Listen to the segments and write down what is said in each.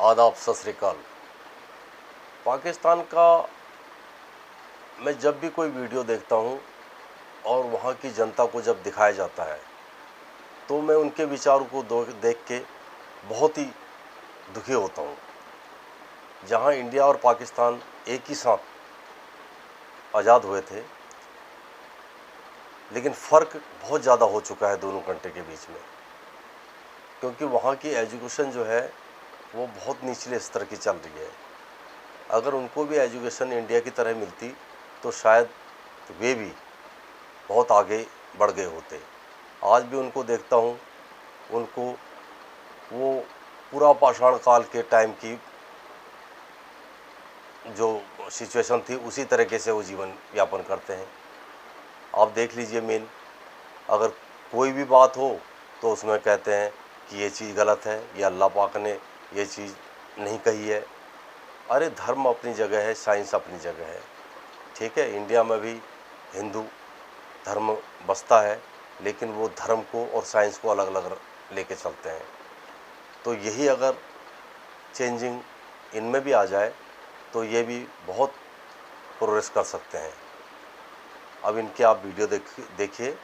आदाब, सत श्री अकाल। पाकिस्तान का मैं जब भी कोई वीडियो देखता हूँ और वहाँ की जनता को जब दिखाया जाता है तो मैं उनके विचारों को देख के बहुत ही दुखी होता हूँ। जहाँ इंडिया और पाकिस्तान एक ही साथ आज़ाद हुए थे, लेकिन फ़र्क बहुत ज़्यादा हो चुका है दोनों कंट्री के बीच में, क्योंकि वहाँ की एजुकेशन जो है वो बहुत निचले स्तर की चल रही है। अगर उनको भी एजुकेशन इंडिया की तरह मिलती तो शायद वे भी बहुत आगे बढ़ गए होते। आज भी उनको देखता हूँ, उनको वो पूरा पाषाण काल के टाइम की जो सिचुएशन थी उसी तरीके से वो जीवन यापन करते हैं। आप देख लीजिए, मेन अगर कोई भी बात हो तो उसमें कहते हैं कि ये चीज़ गलत है, या अल्लाह पाक ने ये चीज़ नहीं कही है। अरे धर्म अपनी जगह है, साइंस अपनी जगह है, ठीक है। इंडिया में भी हिंदू धर्म बसता है, लेकिन वो धर्म को और साइंस को अलग अलग लेके चलते हैं। तो यही अगर चेंजिंग इनमें भी आ जाए तो ये भी बहुत प्रोग्रेस कर सकते हैं। अब इनके आप वीडियो देखिए,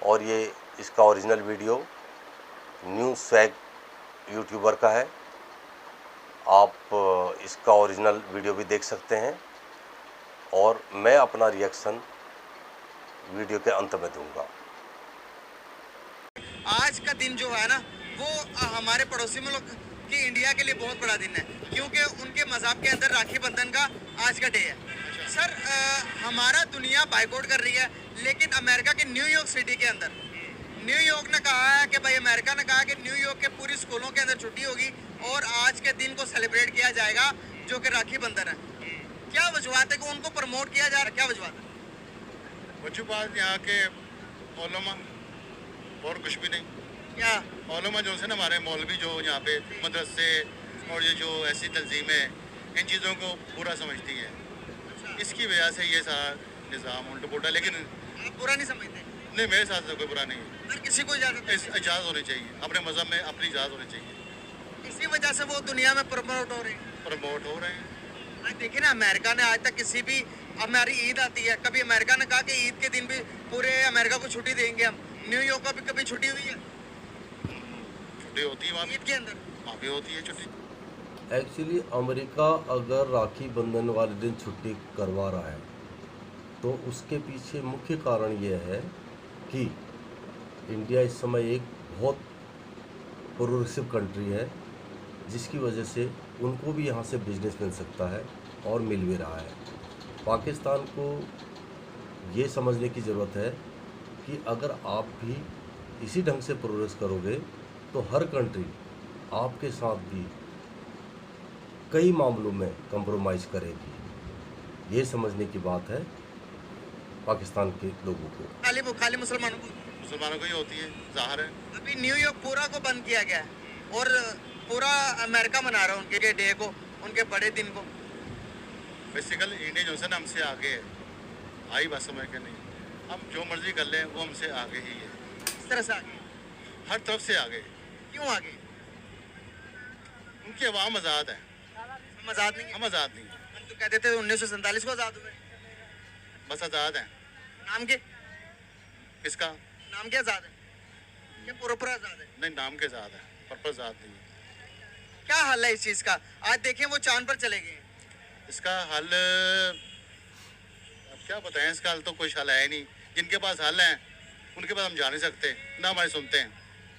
और ये इसका original video new swag YouTuber का है। आप इसका ओरिजिनल वीडियो भी देख सकते हैं, और मैं अपना रिएक्शन वीडियो के अंत में दूंगा। आज का दिन जो है ना, वो हमारे पड़ोसी मुल्क की इंडिया के लिए बहुत बड़ा दिन है, क्योंकि उनके मज़हब के अंदर राखी बंधन का आज का डे है। सर, हमारा दुनिया बाइकआउट कर रही है, लेकिन अमेरिका के न्यूयॉर्क सिटी के अंदर न्यूयॉर्क ने कहा है कि भाई, अमेरिका ने कहा कि न्यूयॉर्क के पूरी स्कूलों के अंदर छुट्टी होगी और आज के दिन को सेलिब्रेट किया जाएगा, जो कि राखी बंधन है। क्या वजूहत है कि उनको प्रमोट किया जा रहा है? क्या वजूहत है? वजूहत यहाँ के ओलमा और कुछ भी नहीं। क्या ओलमा जो है ना, हमारे मौलवी जो यहाँ पे मदरसे और ये जो ऐसी तंजीमें इन चीज़ों को पूरा समझती हैं, इसकी वजह से ये सारा निज़ाम उल्टा पुल्टा। लेकिन आप बुरा नहीं समझते? नहीं, मेरे साथ तो कोई बुरा नहीं है। सर, किसी को इजाज़त होनी चाहिए, अपने मज़हब में अपनी इजाज़त होनी चाहिए। इसी वजह से वो दुनिया में प्रमोट हो रहे हैं। प्रमोट हो रहे हैं। आज देखिए ना, अमेरिका ने आज तक किसी भी, हमारी ईद आती है, कभी अमेरिका ने कहा कि ईद के दिन भी पूरे अमेरिका को छुट्टी देंगे हम। न्यूयॉर्क का भी कभी छुट्टी हुई है? छुट्टी होती है वहाँ ईद के अंदर वहाँ भी होती है छुट्टी। एक्चुअली अमेरिका अगर राखी बंधन वाले दिन छुट्टी करवा रहा है तो उसके पीछे मुख्य कारण यह है कि इंडिया इस समय एक बहुत प्रोग्रेसिव कंट्री है, जिसकी वजह से उनको भी यहाँ से बिजनेस मिल सकता है और मिल भी रहा है। पाकिस्तान को ये समझने की ज़रूरत है कि अगर आप भी इसी ढंग से प्रोग्रेस करोगे तो हर कंट्री आपके साथ भी कई मामलों में कंप्रोमाइज़ करेगी। ये समझने की बात है पाकिस्तान के लोगों को। खाली मुसलमानों को ही होती है, ज़ाहिर है। अभी न्यूयॉर्क पूरा को बंद किया गया है, और पूरा अमेरिका मना रहा है उनके डे को, उनके बड़े दिन को। बेसिकली इंडिया जो है ना, हमसे आगे है। आई बात समझ के नहीं, हम जो मर्जी कर लें वो हमसे आगे ही है। किस तरह से आगे? हर तरफ से आगे। क्यों आगे? उनकी अवाम आज़ाद है, हम आज़ाद नहीं हम आज़ाद नहीं है। हम तो कहते थे 1947 को आज़ाद हुए। बस आज़ाद हैं। नाम के? किसका नाम के आज़ाद है? क्या पूरा आज़ाद है? नहीं, नाम के आज़ाद है, पर्पस आज़ाद नहीं है। क्या हल है इस चीज़ का? आज देखें, वो चांद पर चले गए। इसका हल अब क्या बताएं, इसका हल तो कोई हल है नहीं। जिनके पास हल है उनके पास हम जा नहीं सकते, ना हमारे सुनते हैं।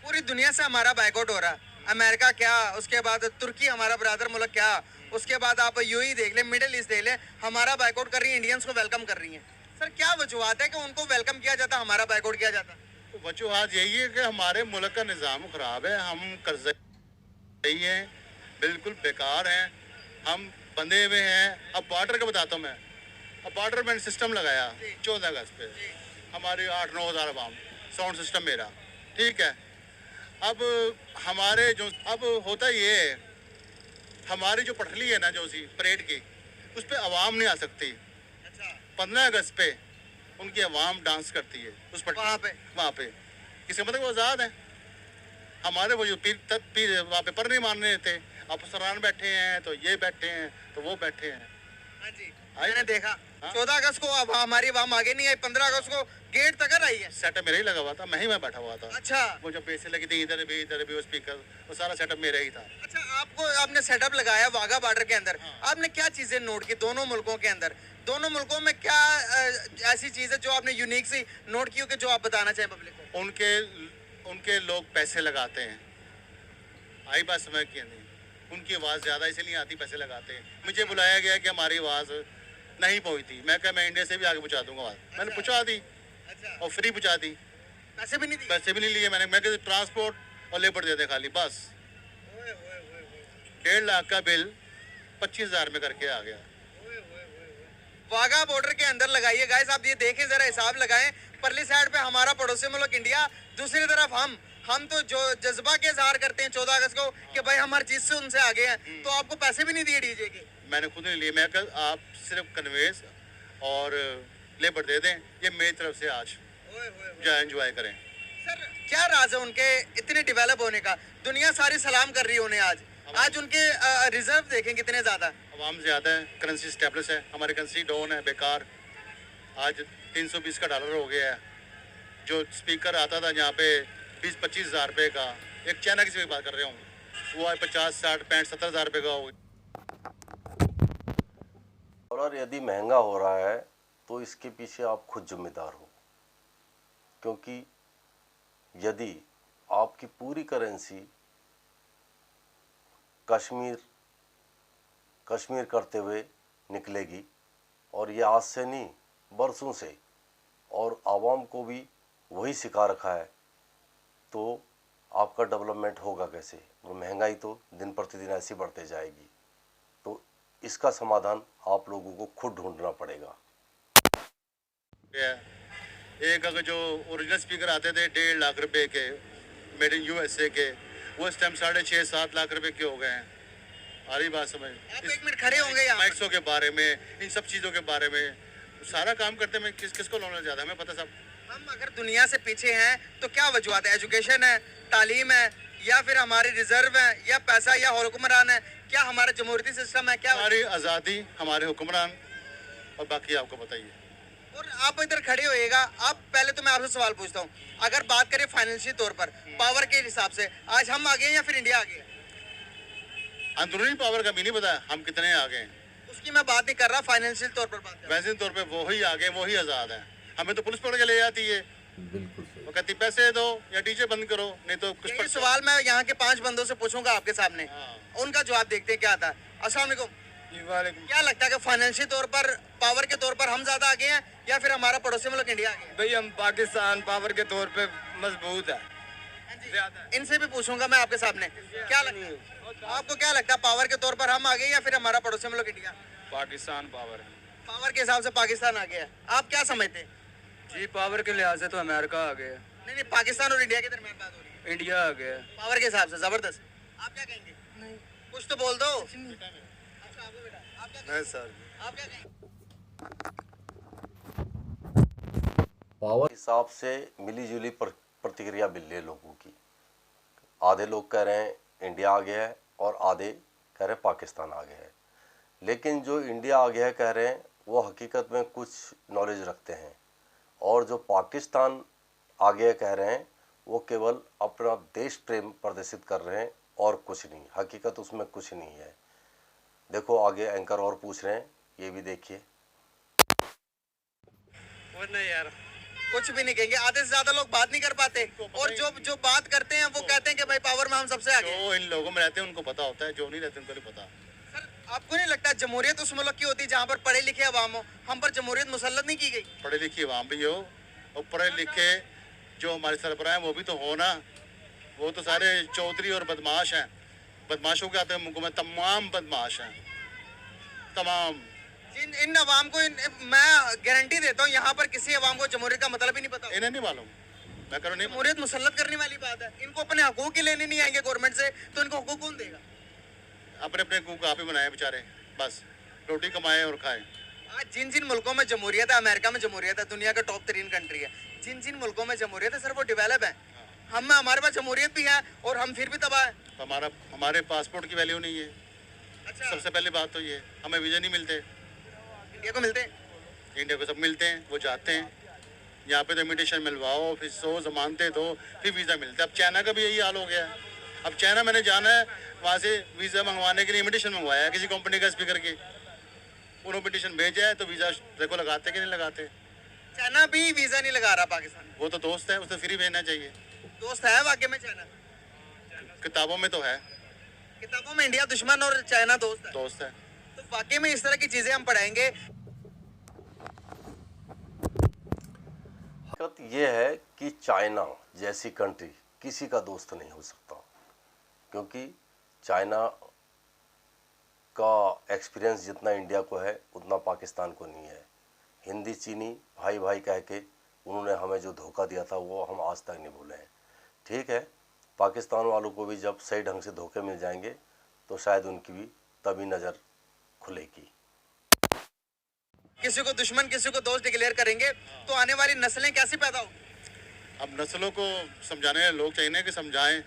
पूरी दुनिया से हमारा बाइकआउट हो रहा है। अमेरिका क्या, उसके बाद तुर्की हमारा ब्रदर मुल्क क्या, उसके बाद आप यूएई देख लें, मिडिल ईस्ट देख लें, हमारा बाइकआउट कर रही है, इंडियंस को वेलकम कर रही हैं। सर, क्या वजूहत है कि उनको वेलकम किया जाता, हमारा बाइकआउट किया जाता? तो वजूहत यही है कि हमारे मुल्क का निज़ाम ख़राब है, हम कर्ज़ नहीं हैं, बिल्कुल बेकार हैं, हम बंधे हुए हैं। अब बॉर्डर का बताता हूँ मैं। अब बॉर्डर मैंने सिस्टम लगाया 14 अगस्त पे, हमारे 8-9 हज़ार अवाम, साउंड सिस्टम मेरा, ठीक है। अब हमारे जो अब होता ये है, हमारी जो पटली है ना, जो सी परेड की, उस पर आवाम नहीं आ सकती। 15 अगस्त पे उनकी आवाम डांस करती है उस पर, वहाँ पे किसी मतलब वो आज़ाद है। हमारे वो जो पीर वहाँ पे पर नहीं मान रहे थे, अफसरान बैठे हैं, तो ये बैठे हैं, तो वो बैठे हैं। हाँ जी, मैंने देखा 14 अगस्त को अब हमारी आवाम आगे नहीं आई, 15 अगस्त को गेट तक आई है। सेटअप मेरा ही लगा हुआ था, मैं बैठा हुआ था। अच्छा वो जो पैसे लगी थी इधर भी वो स्पीकर, वो सारा सेटअप मेरा ही था। अच्छा, आपने सेटअप लगाया वाघा बॉर्डर के अंदर, आपने क्या चीजें नोट की दोनों मुल्कों के अंदर? दोनों मुल्कों में क्या ऐसी चीज है जो आपने यूनिक सी नोट की हो कि जो आप बताना चाहें पब्लिक को? उनके लोग पैसे लगाते हैं, आई बात समझ के नहीं, उनकी आवाज़ ज़्यादा इसलिए आती, पैसे लगाते हैं। मुझे बुलाया गया कि हमारी आवाज़ नहीं पहुंची, मैं कहा मैं इंडिया से भी आगे पहुंचा दूंगा आवाज़। मैंने पहुंचा दी और फ्री पहुंचा दी, पैसे भी नहीं दिए? पैसे भी नहीं लिए। मैं कहा ट्रांसपोर्ट और लेबर दे दे खाली, बस 1.5 लाख का बिल 25,000 में करके आ गया। वाघा बॉर्डर के अंदर लगाइए गाइस, आप ये देखें जरा, हिसाब लगाएं। परली साइड पे हमारा पड़ोसी मुल्क इंडिया, दूसरी तरफ हम तो जो जज्बा के इजहार करते हैं 14 अगस्त को कि भाई हम हर चीज से उनसे आगे हैं, तो आपको पैसे भी नहीं दिए डीजे के? मैंने खुद नहीं लिए, मैं कहा आप सिर्फ कन्वेंस और लेबर दे दें, ये मेरी तरफ से आज जो एंजॉय करें। सर क्या राज है उनके इतने डेवलप होने का? दुनिया सारी सलाम कर रही है उन्हें आज उनके रिजर्व देखें कितने ज्यादा। अवाम ज़्यादा है, करेंसी स्टेबलिश है, हमारी करेंसी डाउन है, बेकार। आज 320 का डॉलर हो गया है। जो स्पीकर आता था यहाँ पे 20-25 हज़ार रुपये का, एक चाइना की बात कर रहा हूँ, वो है 50, 60, 65, 70 हज़ार रुपये का हो गया। डॉलर यदि महंगा हो रहा है तो इसके पीछे आप खुद जिम्मेदार हो, क्योंकि यदि आपकी पूरी करेंसी कश्मीर करते हुए निकलेगी, और ये आज से नहीं बरसों से, और आवाम को भी वही सिखा रखा है, तो आपका डेवलपमेंट होगा कैसे? और महंगाई तो दिन प्रतिदिन ऐसी बढ़ते जाएगी। तो इसका समाधान आप लोगों को खुद ढूंढना पड़ेगा। एक अगर जो ओरिजिनल स्पीकर आते थे 1.5 लाख रुपए के, मेड इन USA के, वो इस टाइम 6.5-7 लाख रुपए के हो गए हैं। आ रही बात समझ? आप एक मिनट खड़े होंगे यहाँ? माइक्सों के बारे में, इन सब चीज़ों के बारे में सारा काम करते में किसको नॉलेज ज़्यादा हमें पता सब। हम अगर दुनिया से पीछे हैं तो क्या वजूहत है? एजुकेशन है, तालीम है, या फिर हमारे रिजर्व है, या पैसा, या हुक्मरान है? क्या हमारा जमहूरियती सिस्टम है? क्या हमारी आज़ादी, हमारे हुक्मरान, और बाकी आपको बताइए। और आप इधर खड़े होइएगा। आप पहले तो मैं आपसे सवाल पूछता हूँ, अगर बात करें फाइनेंशियल तौर पर, पावर के हिसाब से आज हम आगे हैं या फिर इंडिया आगे है? अंदरूनी पावर का भी नहीं पता हम कितने आगे हैं, उसकी मैं बात नहीं कर रहा, फाइनेंशियल तौर पर बात कर रहा हूं। वैसे तौर पे वो ही आगे, वो ही आज़ाद है। हमें तो पुलिस पकड़ के ले जाती है, बिल्कुल सही। वो कहती पैसे दो या डीजे बंद करो, नहीं तो कुछ यही सवाल मैं यहाँ के 5 बंदों से पूछूंगा आपके सामने, उनका जवाब देखते हैं क्या आता है। अस्सलाम वालेकुम। क्या लगता है कि फाइनेंशियल तौर पर, पावर के तौर पर हम ज्यादा आगे हैं या फिर हमारा पड़ोसी मुल्क इंडिया आगे है? भाई हम पाकिस्तान पावर के तौर पे मजबूत है ज्यादा। इनसे भी पूछूंगा मैं आपके सामने, क्या लगता है आपको? क्या लगता है पावर के तौर पर हम आगे या फिर हमारा पड़ोसी मुल्क इंडिया? पाकिस्तान पावर है पावर के हिसाब से पाकिस्तान आगे है। आप क्या समझते हैं? जी, पावर के लिहाज से तो अमेरिका आ गया, नहीं, पाकिस्तान और इंडिया के दरमियान बात हो रही है। इंडिया आ गया। पावर के हिसाब से जबरदस्त। आप क्या कहेंगे? नहीं, कुछ तो बोल दो। अच्छा, आपको बेटा, आप क्या कहेंगे? सर आप क्या कहेंगे? पावर हिसाब से मिलीजुली प्रतिक्रिया मिल रही है लोगों की। आधे लोग कह रहे हैं इंडिया आ गया है और आधे कह रहे हैं पाकिस्तान आ गया है। लेकिन जो इंडिया आ गया है कह रहे हैं वो हकीकत में कुछ नॉलेज रखते हैं, और जो पाकिस्तान आ गया कह रहे हैं वो केवल अपना देश प्रेम प्रदर्शित कर रहे हैं और कुछ नहीं। हकीकत उसमें कुछ नहीं है। देखो आगे एंकर और पूछ रहे हैं, ये भी देखिए। नहीं यार, कुछ भी नहीं कहेंगे। आधे से ज्यादा लोग बात नहीं कर पाते, और जो बात करते हैं वो कहते हैं कि भाई पावर में हम सबसे आगे हैं। जो इन लोगों में रहते हैं उनको पता होता है, जो नहीं रहते उनको नहीं पता। सर आपको नहीं लगता जमहूरियत उस मुल्क की होती है जहाँ पर पढ़े लिखे अवाम हो? हम पर जमहूरियत मुसल्लत नहीं की गई। पढ़े लिखे अवाम भी हो और पढ़े लिखे जो हमारे सरबराह हैं वो भी तो हो ना। वो तो सारे चौधरी और बदमाश हैं। बदमाशों के आते हैं मुल्कों में तमाम बदमाश हैं, तमाम। इन अवाम को मैं गारंटी देता हूँ यहाँ पर किसी अवाम को जमहूरियत का मतलब ही नहीं पता। इन्हें नहीं मालूम, मैं करूँ नहीं। जमहूरियत मुसल्लत करने वाली बात है। इनको अपने हकूक ही लेने नहीं आएंगे गवर्नमेंट से, तो इनको हकूक कौन देगा? अपने अपने हकूक आप ही बनाए बेचारे, बस रोटी कमाएं और खाएं। आज जिन जिन मुल्कों में जमहूरियत है, अमेरिका में जमहूरियत है, दुनिया का टॉप 3 कंट्री है, जिन जिन मुल्कों में जमहूरियत है सर वो डेवलप है। हम में हमारे पास जमहूरियत भी है और हम फिर भी तबाह है। तो हमारे पासपोर्ट की वैल्यू नहीं है। अच्छा, सबसे पहले बात तो ये, हमें वीज़ा नहीं मिलते। इंडिया को मिलते हैं। इंडिया को सब मिलते हैं, वो जाते हैं यहाँ पे तो इमिटेशन मिलवाओ, फिर 100 जमानतें दो, फिर वीज़ा मिलता है। अब चाइना का भी यही हाल हो गया है। अब चाइना मैंने जाना है, वहाँ से वीज़ा मंगवाने के लिए इमिटेशन मंगवाया है किसी कंपनी का स्पीकर की, उन्होंने इमिटेशन भेजा है तो वीज़ा देखो लगाते कि नहीं लगाते। चाइना भी वीजा नहीं लगा रहा पाकिस्तान में। वो तो दोस्त है, उसे फ्री भेजना चाहिए। दोस्त है वाकई में चाइना? किताबों में तो है, किताबों में इंडिया दुश्मन और चाइना दोस्त है। दोस्त है। तो वाकई में इस तरह की चीजें हम पढ़ाएंगे। हकीकत ये है कि चाइना जैसी कंट्री किसी का दोस्त नहीं हो सकता, क्योंकि चाइना का एक्सपीरियंस जितना इंडिया को है उतना पाकिस्तान को नहीं है। हिंदी चीनी भाई भाई कह के उन्होंने हमें जो धोखा दिया था वो हम आज तक नहीं भूले हैं। ठीक है, पाकिस्तान वालों को भी जब सही ढंग से धोखे मिल जाएंगे तो शायद उनकी भी तभी नज़र खुलेगी। किसी को दुश्मन किसी को दोस्त डिक्लेयर करेंगे तो आने वाली नस्लें कैसी पैदा होगी? अब नस्लों को समझाने लोग चाहिए कि समझाएं।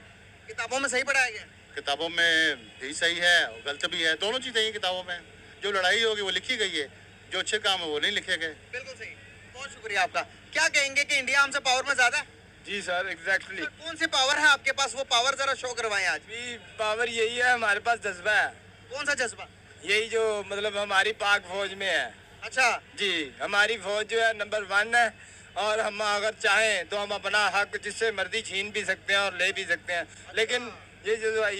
किताबों में सही पढ़ाया गया? किताबों में भी सही है और गलत भी है, दोनों चीज़ें हैं किताबों में। जो लड़ाई होगी वो लिखी गई है, जो अच्छे काम है वो नहीं लिखे गए। बिल्कुल सही, बहुत शुक्रिया आपका। क्या कहेंगे कि इंडिया हमसे पावर में ज्यादा है? जी सर, एग्जैक्टली। कौन सी पावर है आपके पास? वो पावर जरा शो करवाएं आज। भी पावर यही है, हमारे पास जज्बा है। कौन सा जज्बा? यही जो मतलब हमारी पाक फौज में है। अच्छा, जी, हमारी फौज जो है नंबर 1 है, और हम अगर चाहें तो हम अपना हक जिससे मर्जी छीन भी सकते हैं और ले भी सकते हैं। लेकिन ये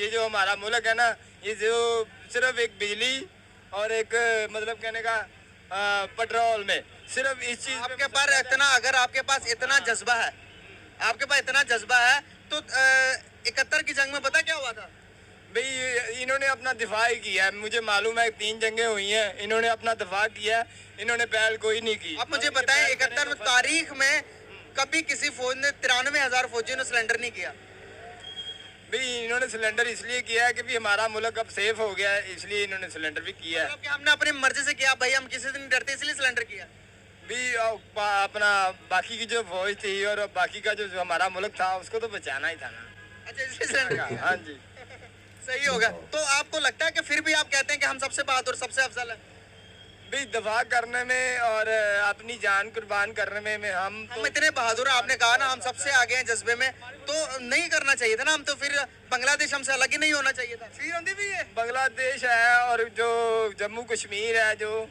जो हमारा मुल्क है ना, ये जो सिर्फ एक बिजली और एक मतलब कहने का पेट्रोल में सिर्फ इस चीज आपके पास इतना, अगर आपके पास इतना जज्बा है, आपके पास इतना जज्बा है तो 71 की जंग में पता क्या हुआ था? भाई इन्होंने अपना दिफा ही किया है। मुझे मालूम है 3 जंगें हुई हैं, इन्होंने अपना दिफा किया है, इन्होंने पहल कोई नहीं की। आप मुझे बताएं 71 तारीख में कभी किसी फौज ने 93,000 फौजियों ने सिलेंडर नहीं किया। भाई इन्होंने सिलेंडर इसलिए किया है कि भी हमारा मुल्क अब सेफ हो गया है, इसलिए इन्होंने सिलेंडर भी किया है। मतलब कि हमने अपनी मर्जी से किया, भाई हम किसी से नहीं डरते इसलिए सिलेंडर किया। भी अपना बाकी की जो फौज थी और बाकी का जो हमारा मुल्क था उसको तो बचाना ही था ना। अच्छा, इसलिए सिलेंडर किया। हाँ जी, सही होगा। तो आपको लगता है कि फिर भी आप कहते हैं कि हम सबसे बहादुर सबसे अफजल है? भी दफा करने में और अपनी जान कुर्बान करने में हम इतने बहादुर हैं, आपने कहा ना हम सबसे आगे हैं जज्बे में, तो नहीं करना चाहिए था ना? हम तो फिर बांग्लादेश हमसे अलग ही नहीं होना चाहिए था। फिर होती भी है, बांग्लादेश है और जो जम्मू कश्मीर है, जो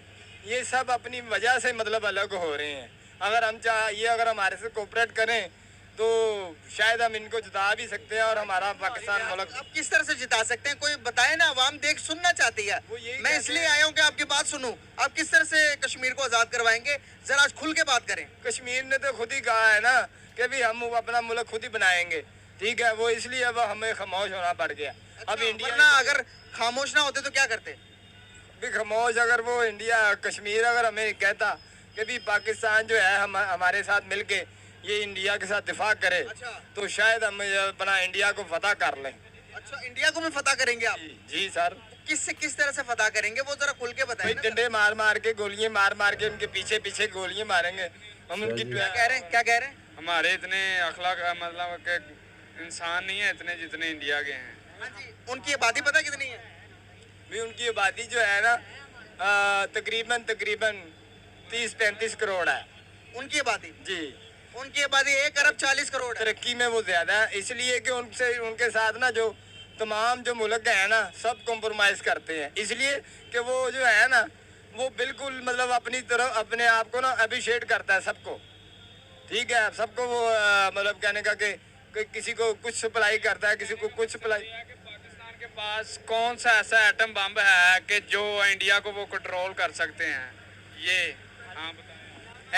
ये सब अपनी वजह से मतलब अलग हो रहे हैं। अगर हम चाहिए, अगर हमारे से कोऑपरेट करें तो शायद हम इनको जिता भी सकते हैं और हमारा पाकिस्तान मुल्क। अब किस तरह से जिता सकते हैं? कोई बताए ना, आवाम देख सुनना चाहती है। मैं इसलिए आया हूँ कि आपकी बात सुनूं। आप किस तरह से कश्मीर को आज़ाद करवाएंगे? जरा आज खुल के बात करें। कश्मीर ने तो खुद ही कहा है ना कि भी हम अपना मुल्क खुद ही बनाएंगे। ठीक है, वो इसलिए अब हमें खामोश होना पड़ गया। अब इंडिया ना, अगर खामोश ना होते तो क्या करते? भी खामोश, अगर वो इंडिया कश्मीर अगर हमें कहता कि भी पाकिस्तान जो है हमारे साथ मिलके ये इंडिया के साथ दिफा करे, अच्छा, तो शायद हम अपना इंडिया को फतह कर लें। अच्छा, इंडिया को भी फतह करेंगे आप? जी सर। किस तरह से फतह करेंगे वो जरा खुल के बताएं ना। डंडे मार मार के, गोलियां मार मार के उनके पीछे पीछे गोलियां मारेंगे हम। उनकी क्या कह रहे हैं? क्या कह रहे हैं? हमारे इतने अखलाक मतलब के इंसान नहीं है इतने जितने इंडिया के हैं। हाँ जी, उनकी आबादी पता कितनी है? भी उनकी आबादी जो है ना तकरीबन 30-35 करोड़ है उनकी आबादी। जी, उनकी आबादी 1 अरब 40 करोड़ है। तरक्की में वो ज्यादा है, इसलिए कि उनके साथ ना जो तमाम जो मुल्क है ना सब कॉम्प्रोमाइज करते हैं, इसलिए कि वो जो है ना वो बिल्कुल मतलब अपनी तरफ अपने आप को ना अप्रिशिएट करता है सबको। ठीक है, सबको वो मतलब कहने का कि किसी को कुछ सप्लाई करता है, किसी को कुछ सप्लाई। पाकिस्तान के पास कौन सा ऐसा एटम बम है कि जो इंडिया को वो कंट्रोल कर सकते हैं? ये हाँ बताएं।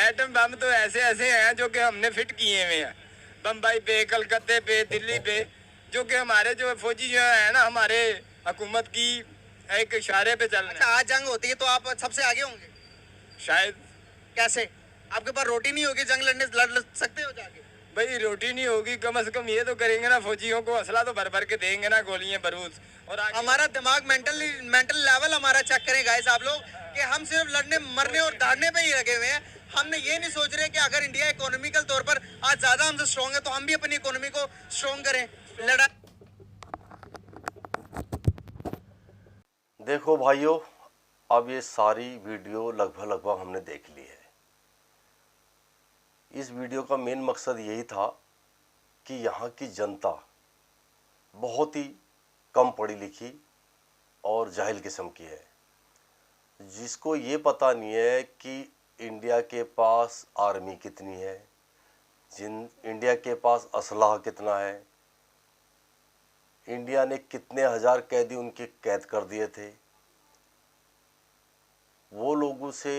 एटम बम तो ऐसे हैं जो कि हमने फिट किए हुए हैं, बम्बई पे, कलकत्ते पे, दिल्ली पे, जो कि हमारे जो फौजी जो है ना हमारे हुकूमत की एक इशारे पे चल रहे हैं। अच्छा, आज जंग होती है तो आप सबसे आगे होंगे शायद। कैसे? आपके पास रोटी नहीं होगी, जंग लड़ सकते हो जाके? भाई रोटी नहीं होगी, कम से कम ये तो करेंगे ना, फौजियों को असला तो भर भर के देंगे ना, गोलियां बारूद। और हमारा दिमाग मेंटल लेवल हमारा चेक करें गाइस आप लोग, कि हम सिर्फ लड़ने मरने और दाड़ने पे ही लगे हुए हैं। हमने ये नहीं सोच रहे कि अगर इंडिया इकोनॉमिकल तौर पर आज ज्यादा हमसे स्ट्रॉन्ग है तो हम भी अपनी इकोनॉमी को स्ट्रॉन्ग करें। लड़ा देखो भाइयों, अब ये सारी वीडियो लगभग हमने देख ली है। इस वीडियो का मेन मकसद यही था कि यहाँ की जनता बहुत ही कम पढ़ी लिखी और जाहिल किस्म की है, जिसको ये पता नहीं है कि इंडिया के पास आर्मी कितनी है, इंडिया के पास असलहा कितना है, इंडिया ने कितने हजार कैदी उनके कैद कर दिए थे। वो लोगों से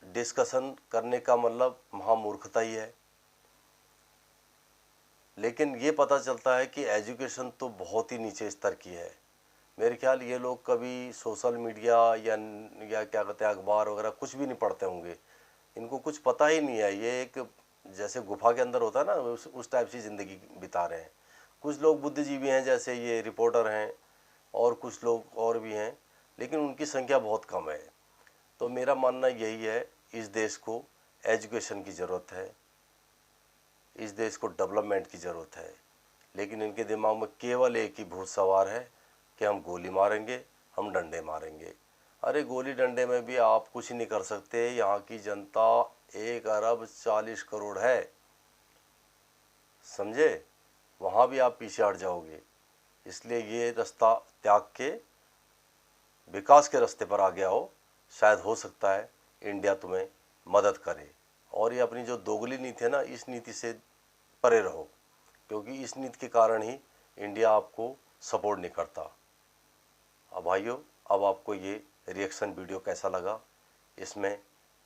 डिस्कशन करने का मतलब महामूर्खता ही है। लेकिन ये पता चलता है कि एजुकेशन तो बहुत ही नीचे स्तर की है। मेरे ख्याल ये लोग कभी सोशल मीडिया या क्या कहते हैं अखबार वगैरह कुछ भी नहीं पढ़ते होंगे, इनको कुछ पता ही नहीं है। ये एक जैसे गुफा के अंदर होता है ना, उस टाइप से ज़िंदगी बिता रहे हैं। कुछ लोग बुद्धिजीवी हैं, जैसे ये रिपोर्टर हैं, और कुछ लोग और भी हैं, लेकिन उनकी संख्या बहुत कम है। तो मेरा मानना यही है, इस देश को एजुकेशन की ज़रूरत है, इस देश को डेवलपमेंट की ज़रूरत है। लेकिन इनके दिमाग में केवल एक ही भूत सवार है कि हम गोली मारेंगे, हम डंडे मारेंगे। अरे गोली डंडे में भी आप कुछ नहीं कर सकते। यहाँ की जनता 1 अरब 40 करोड़ है, समझे? वहाँ भी आप पीछे हट जाओगे। इसलिए ये रास्ता त्याग के विकास के रास्ते पर आ गया हो। शायद हो सकता है इंडिया तुम्हें मदद करे। और ये अपनी जो दोगली नीति है ना, इस नीति से परे रहो, क्योंकि इस नीति के कारण ही इंडिया आपको सपोर्ट नहीं करता। अब भाइयों, अब आपको ये रिएक्शन वीडियो कैसा लगा, इसमें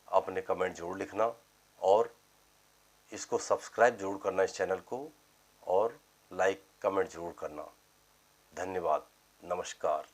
अपने कमेंट ज़रूर लिखना, और इसको सब्सक्राइब ज़रूर करना इस चैनल को, और लाइक कमेंट ज़रूर करना। धन्यवाद, नमस्कार।